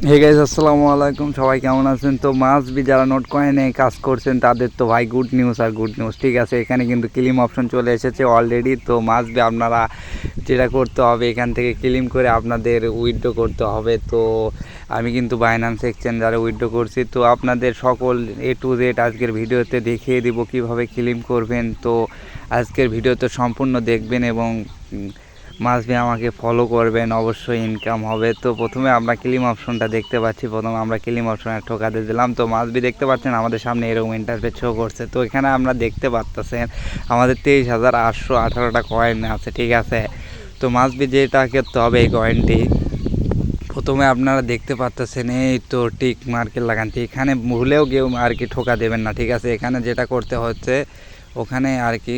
Hey guys, আসসালামু আলাইকুম। সবাই কেমন আছেন? তো মাস বি যারা নোট কয়েনে কাজ করছেন তাদের তো ভাই গুড নিউজ আর গুড নিউজ, ঠিক আছে। এখানে কিন্তু ক্লিম অপশন চলে এসেছে অলরেডি। তো মাস বি আপনারা যেটা করতে হবে, এখান থেকে ক্লিম করে আপনাদের উইথড্র করতে হবে। তো আমি কিন্তু বাইন্যান্স এক্সচেঞ্জারে উইথড্র করছি। তো আপনাদের সকল A to Z আজকের ভিডিওতে দেখিয়ে দিব কিভাবে ক্লেম করবেন। তো আজকের ভিডিওতে সম্পূর্ণ দেখবেন এবং মাস্ট বি আমাকে ফলো করবেন, অবশ্যই ইনকাম হবে। তো প্রথমে আমরা ক্লেম অপশনটা দেখতে পাচ্ছি, প্রথমে আমরা ক্লেম অপশনে ঠোকাতে দিলাম। তো মাস্ট বি দেখতে পাচ্ছেন আমাদের সামনে এরকম ইন্টারফেস শো করছে। তো এখানে আমরা দেখতে পাচ্ছেন আমাদের 23,818টা কয়েন আছে, ঠিক আছে। তো মাস্ট বি যেটা করতে হবে, এই কয়েনটি প্রথমে আপনারা দেখতে পাচ্ছেন এই তো টিক মার্কেট লাগান। এখানে ভুলেও কেউ আর কি ঠোকা দেবেন না, ঠিক আছে। এখানে যেটা করতে হচ্ছে ওখানে আর কি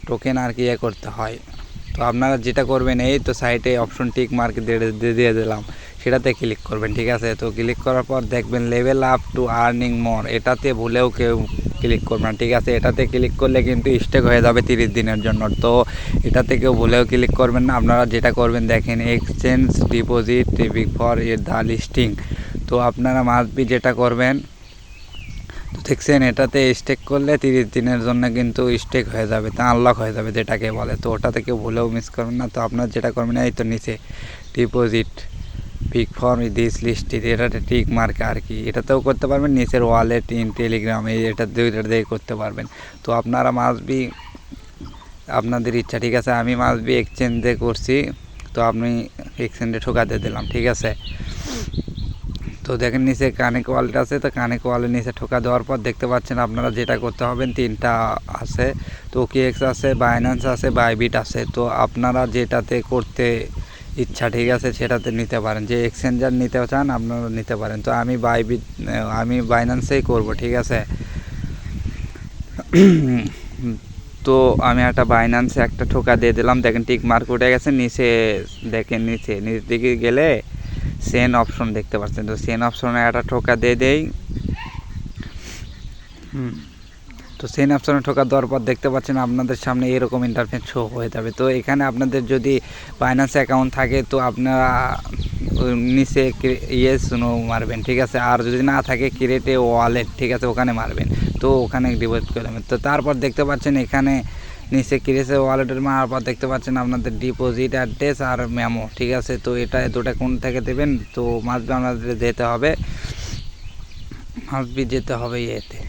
টোকেন আর কি করতে হয়। তো আপনারা যেটা করবেন, এই তো সাইটে অপশন টিক মার্ক দিয়ে দিলাম, সেটাতে ক্লিক করবেন, ঠিক আছে। তো ক্লিক করার পর দেখবেন লেভেল আপ টু আর্নিং মোর, এটাতে ভুলেও কেউ ক্লিক করবেন, ঠিক আছে। এটাতে ক্লিক করলে কিন্তু স্টেক হয়ে যাবে 30 দিনের জন্য। তো এটাতে কেউ ভুলেও ক্লিক করবেন না। আপনারা যেটা করবেন দেখেন, exchange deposit big for the listing. তো আপনারা মাস্ট বি যেটা করবেন, তো দেখছেন এটাতে স্টেক করলে 30 দিনের জন্য কিন্তু স্টেক হয়ে যাবে, তা আনলক হয়ে যাবে যেটাকে বলে। তো ওটা থেকে ভুলেও মিস করবেন না। তো আপনার যেটা করবেন, এই তো নিচে deposit pick for this list, এটাতে টিক মার্ক আর কি, এটাতেও করতে পারবেন। নিচের ওয়ালেট ইন টেলিগ্রাম, এটা দিয়ে করতে পারবেন। তো আপনারা মাস্ট বি আপনাদের ইচ্ছা, ঠিক আছে। আমি মাস্ট বি এক্সচেঞ্জে করছি, তো আপনি এক্সচেঞ্জে ঠোকাতে দিলাম, ঠিক আছে। তো দেখেন নিচে কানেক্ট ওয়ালেট আছে, তো কানেক্ট ওয়ালেট নিচে ঠোকা দেওয়ার পর দেখতে পাচ্ছেন আপনারা যেটা করতে হবেন, তিনটা আছে। তো OKX আছে, বাইন্যান্স আছে, বাইবিট আছে। তো আপনারা যেটাতে করতে ইচ্ছা, ঠিক আছে, সেটাতে নিতে পারেন। যে এক্সচেঞ্জার নিতে চান আপনারা নিতে পারেন। তো আমি বাইন্যান্সেই করব, ঠিক আছে। তো আমি একটা বাইন্যান্সে একটা ঠোকা দিয়ে দিলাম। দেখেন টিক মার্ক উঠে গেছে। নিচে দেখেন, নিচ দিকে গেলে সেন অপশন দেখতে পাচ্ছেন। তো সেন অপশনে একটা ঠোকা দিয়ে দেই। তো সেন অপশনে ঠোকা দেওয়ার পর দেখতে পাচ্ছেন আপনাদের সামনে এরকম ইন্টারফেস শো হয়ে যাবে। তো এখানে আপনাদের যদি বাইন্যান্স অ্যাকাউন্ট থাকে, তো আপনারা নিচে ইয়েস নো মারবেন, ঠিক আছে। আর যদি না থাকে, ক্রিয়েটে ওয়ালেট, ঠিক আছে, ওখানে মারবেন। তো ওখানে ডিপোজিট করে দেবেন। তো তারপর দেখতে পাচ্ছেন এখানে নিচে ক্রিয়েটে ওয়ালেটের মারার পর দেখতে পাচ্ছেন আপনাদের ডিপোজিট অ্যাড্রেস আর মেমো, ঠিক আছে। তো এটা দুটা কোন থেকে দেবেন, তো মাস্ট বি আপনাদের যেতে হবে ইয়েতে।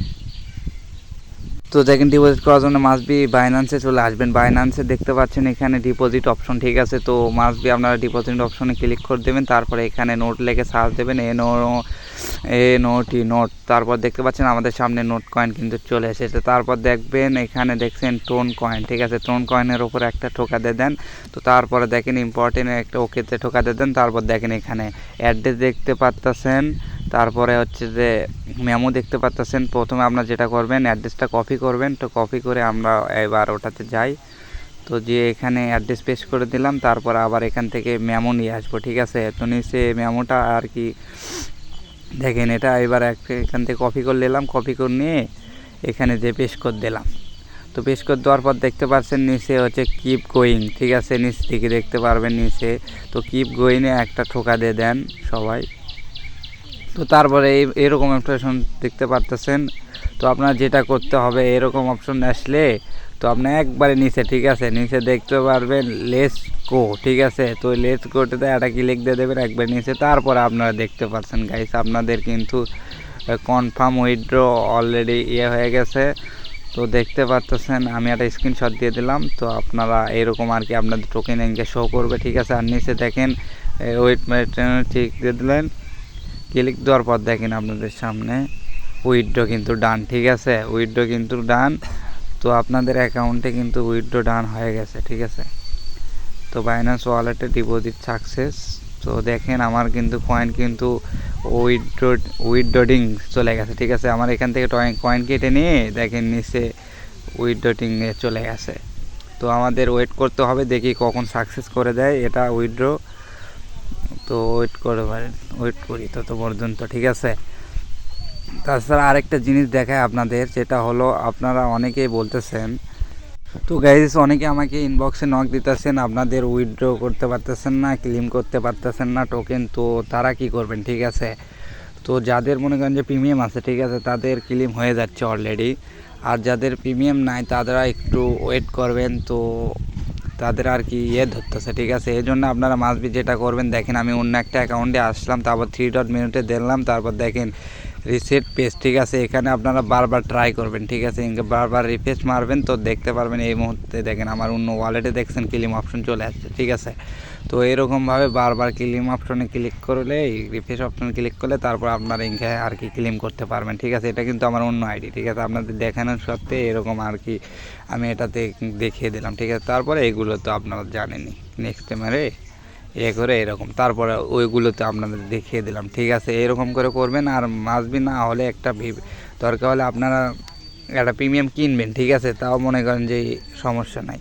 তো দেখেন ডিপোজিট করার জন্য মাস্ট বি বাইন্যান্সে চলে আসবেন। বাইন্যান্সে দেখতে পাচ্ছেন এখানে ডিপোজিট অপশন, ঠিক আছে। তো মাস্ট বি আপনারা ডিপোজিট অপশনে ক্লিক করে দেবেন। তারপরে এখানে নোট লেগে সার্চ দেবেন, নোট। তারপর দেখতে পাচ্ছেন আমাদের সামনে নোট কয়েন কিন্তু চলে এসেছে। তারপর দেখবেন এখানে দেখছেন টোন কয়েন, ঠিক আছে। টোন কয়েনের উপরে একটা ঠোকা দিয়ে দেন। তো তারপরে দেখেন ইম্পর্টেন্ট একটা ওকেতে ঠোকা দিয়ে দেন। তারপর দেখেন এখানে অ্যাড্রেস দেখতে পাচ্ছেন, তারপরে হচ্ছে যে মেমো দেখতে পাচ্ছেন। প্রথমে আপনার যেটা করবেন, অ্যাড্রেসটা কপি করবেন। তো কপি করে আমরা এবার ওটাতে যাই। তো যে এখানে অ্যাড্রেস পেস্ট করে দিলাম, তারপর আবার এখান থেকে মেমো নিয়ে আসবো, ঠিক আছে। তো নিচে মেমোটা আর কি দেখেন, এটা এবার এখান থেকে কপি করে নিলাম। কপি করে নিয়ে এখানে যে পেস্ট করে দিলাম। তো পেস্ট করে দেওয়ার পর দেখতে পাচ্ছেন নিচে হচ্ছে কিপ গোয়িং, ঠিক আছে। নিচ থেকে দেখতে পারবেন নিচে। তো কিপ গোয়িংয়ে একটা ঠোকা দিয়ে দেন সবাই। তো তারপরে এরকম অপশন দেখতে পারতেছেন। তো আপনার যেটা করতে হবে, এরকম অপশন আসলে তো আপনি একবারে নিচে, ঠিক আছে, নিচে দেখতে পারবেন লেটস গো, ঠিক আছে। তো লেটস গোটাতে একটা ক্লিক দিয়ে দেবেন একবার নিচে। তারপরে আপনারা দেখতে পাচ্ছেন গাইস, আপনাদের কিন্তু কনফার্ম উইথড্র অলরেডি হয়ে গেছে। তো দেখতে পাচ্ছেন আমি একটা স্ক্রিনশট দিয়ে দিলাম। তো আপনারা এরকম আর কি আপনাদের টোকেন এঙ্গে শো করবে, ঠিক আছে। আর নিচে দেখেন ওয়েট ঠিক দিয়ে দিলেন। ক্লিক দেওয়ার পর দেখেন আপনাদের সামনে উইথড্র কিন্তু ডান, ঠিক আছে। উইথড্র কিন্তু ডান। তো আপনাদের অ্যাকাউন্টে কিন্তু উইথড্র ডান হয়ে গেছে, ঠিক আছে। তো বাইন্যান্স ওয়ালেটে ডিপোজিট সাকসেস। তো দেখেন আমার কিন্তু কয়েন কিন্তু উইথড্রডিং চলে গেছে, ঠিক আছে। আমার এখান থেকে কয়েন কেটে নিয়ে দেখেন নিচে উইথড্রডিংয়ে চলে গেছে। তো আমাদের ওয়েট করতে হবে, দেখি কখন সাকসেস করে দেয় এটা উইথড্র। তো ওয়েট করি তত পর্যন্ত, ঠিক আছে। তাছাড়া আরেকটা জিনিস দেখায় আপনাদের, যেটা হলো আপনারা অনেকেই বলতেছেন তো গাইস অনেকে আমাকে ইনবক্সে নক দিতেছেন, আপনাদের উইথড্র করতে পারতেছেন না, ক্লেম করতে পারতেছেন না টোকেন, তো তারা কি করবেন? ঠিক আছে, তো যাদের মনে করেন যে প্রিমিয়াম আছে, ঠিক আছে, তাদের ক্লেম হয়ে যাচ্ছে অলরেডি। আর যাদের প্রিমিয়াম নাই তারা একটু ওয়েট করবেন, তো তাদের আর কি ধরতেছে, ঠিক আছে। এই জন্য আপনারা মাসবি যেটা করবেন, দেখেন আমি অন্য একটা অ্যাকাউন্টে আসলাম, তারপর 3 ডট মেনুতে দিলাম, তারপর দেখেন রিসেট পেজ, ঠিক আছে। এখানে আপনারা বারবার ট্রাই করবেন, ঠিক আছে, ইনকে বারবার রিফ্রেশ মারবেন, তো দেখতে পারবেন এই মুহূর্তে দেখেন আমার অন্য ওয়ালেটে দেখছেন ক্লেম অপশন চলে আসছে, ঠিক আছে। তো এরকমভাবে বারবার ক্লেম অপশনে ক্লিক করলে, রিফ্রেশ অপশনে ক্লিক করলে তারপর আপনারা ইনকে আর কি ক্লেম করতে পারবেন, ঠিক আছে। এটা কিন্তু আমার অন্য আইডি, ঠিক আছে, আপনাদের দেখানোর সত্ত্বে এরকম আর কি আমি এটাতে দেখিয়ে দিলাম, ঠিক আছে। তারপরে এগুলো তো আপনারা জানেনই, নেক্সট মেরে করে এরকম তারপরে ওইগুলোতে আপনাদের দেখিয়ে দিলাম, ঠিক আছে। এরকম করে করবেন। আর মাসবি না হলে একটা দরকার হলে আপনারা একটা প্রিমিয়াম কিনবেন, ঠিক আছে, তাও মনে করেন যে সমস্যা নাই।